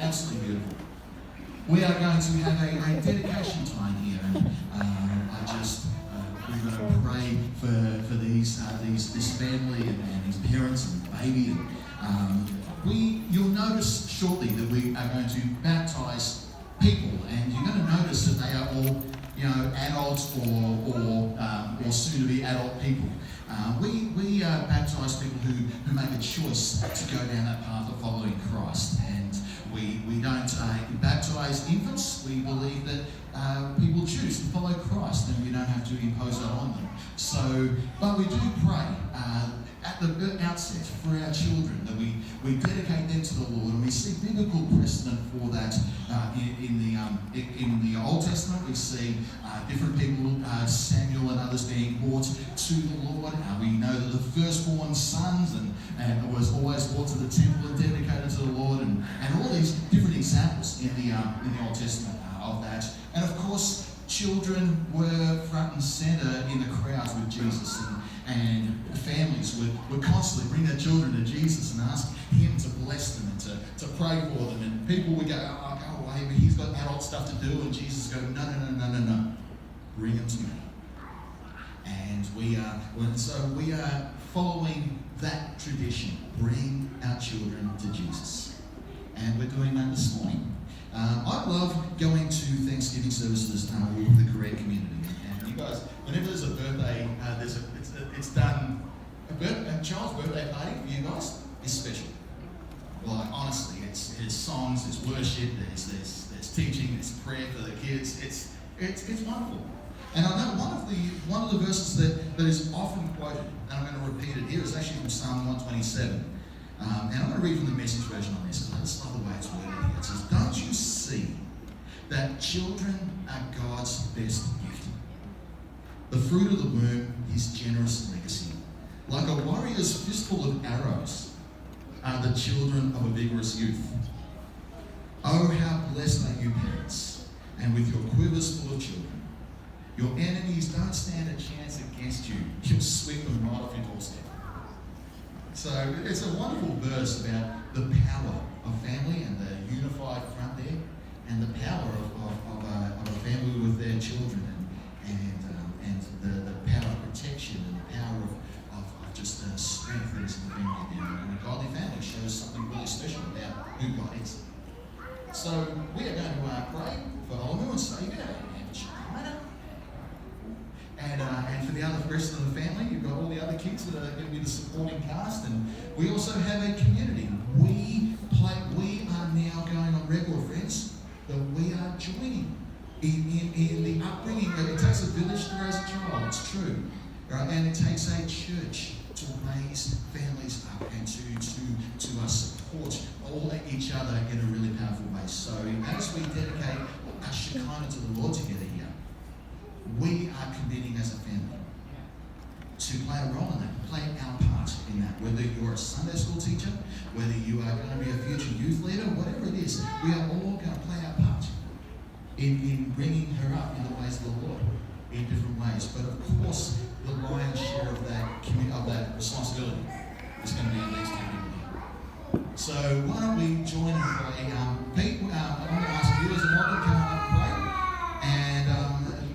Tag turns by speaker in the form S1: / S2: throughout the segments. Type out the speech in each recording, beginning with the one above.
S1: Absolutely beautiful. We are going to have a dedication time here, and we're going to pray for this family and his parents and baby. And you'll notice shortly that we are going to baptise people, and you're going to notice that they are all, adults or soon to be adult people. We baptise people who make a choice to go down that path of following Christ, and we don't baptise infants. We believe that people choose to follow Christ, and we don't have to impose that on them. But we do pray at the outset for our children that we dedicate them to the Lord, and we see biblical precedent for that in the Old Testament. We see different people, Samuel and others, being brought to the Lord. We know that the firstborn sons and was always brought to the temple and dedicated to the Lord, and all these different examples in the Old Testament of that. And of course, children were front and centre in the crowds with Jesus, and families would constantly bring their children to Jesus and ask him to bless them and to pray for them. And people would go, "Oh, go away, but he's got adult stuff to do." And Jesus would go, No. Bring them to me. And we are following that tradition. Bring our children to Jesus. And we're doing that this morning. I love going to Thanksgiving services with the Korea community. And you guys, whenever there's a birthday, it's done. A child's birthday party for you guys is special. Like, honestly, it's songs, it's worship, there's teaching, there's prayer for the kids. It's wonderful. And I know one of the verses that is often quoted, and I'm going to repeat it here, is actually from Psalm 127. And I'm going to read from the Message version on this, because I just love the way it's worded here. It says, "Don't you see that children are God's best gift? The fruit of the womb, his generous legacy. Like a warrior's fistful of arrows are the children of a vigorous youth. Oh, how blessed are you, parents, and with your quivers full of children. Your enemies don't stand a chance against you. You'll sweep them right off your doorstep." So it's a wonderful verse about the power of family and the unified front there, and the power of a family with their children, and the power of protection and the power of just strength that is in the family there. And a godly family shows something really special about who God is. So we are going to pray for Olu and Saviour and China. And for the rest of the family, you've got all the other kids that are going to be the supporting cast. And we also have a community. We are now going on record, friends, that we are joining in the upbringing. It takes a village to raise a child, it's true. Right? And it takes a church to raise families up and to support all each other in a really powerful way. So as we dedicate our Shekinah to the Lord together here, we are committing as a family to play a role in that, play our part in that. Whether you're a Sunday school teacher, whether you are going to be a future youth leader, whatever it is, we are all going to play our part in bringing her up in the ways of the Lord in different ways. But of course, the lion's share of that responsibility is going to be on these two people here. So why don't we join and pray? Pete, I'm going to ask you as a model to come up and pray. And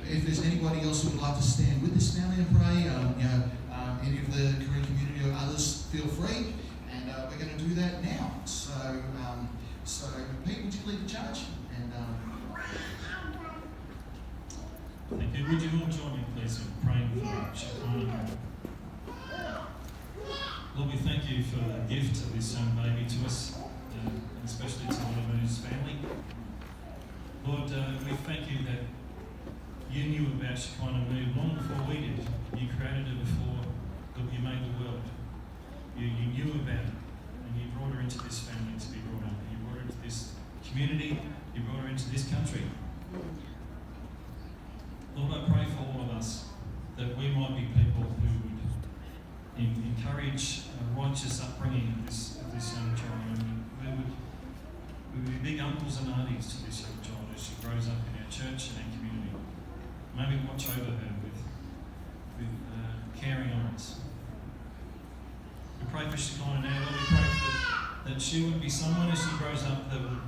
S1: if there's anybody else who would like to stand with this family and pray, any of the Korean community or others, feel free. And we're going to do that now. So Pete, would you lead the charge? And
S2: thank you. Would you all join me, please, in praying for Shekinah? Lord, we thank you for the gift of this young baby to us, and especially to Olu's family. Lord, we thank you that you knew about Shekinah long before we did. You created her before you made the world. You knew about it, and you brought her into this family to be brought up. You brought her into this community. You brought her into this country. Lord, I pray for all of us that we might be people who would encourage a righteous upbringing of this young child. And we would be big uncles and aunties to this young child as she grows up in our church and our community. Maybe watch over her with caring eyes. We pray for Shekinah now. Lord, we pray that she would be someone as she grows up that would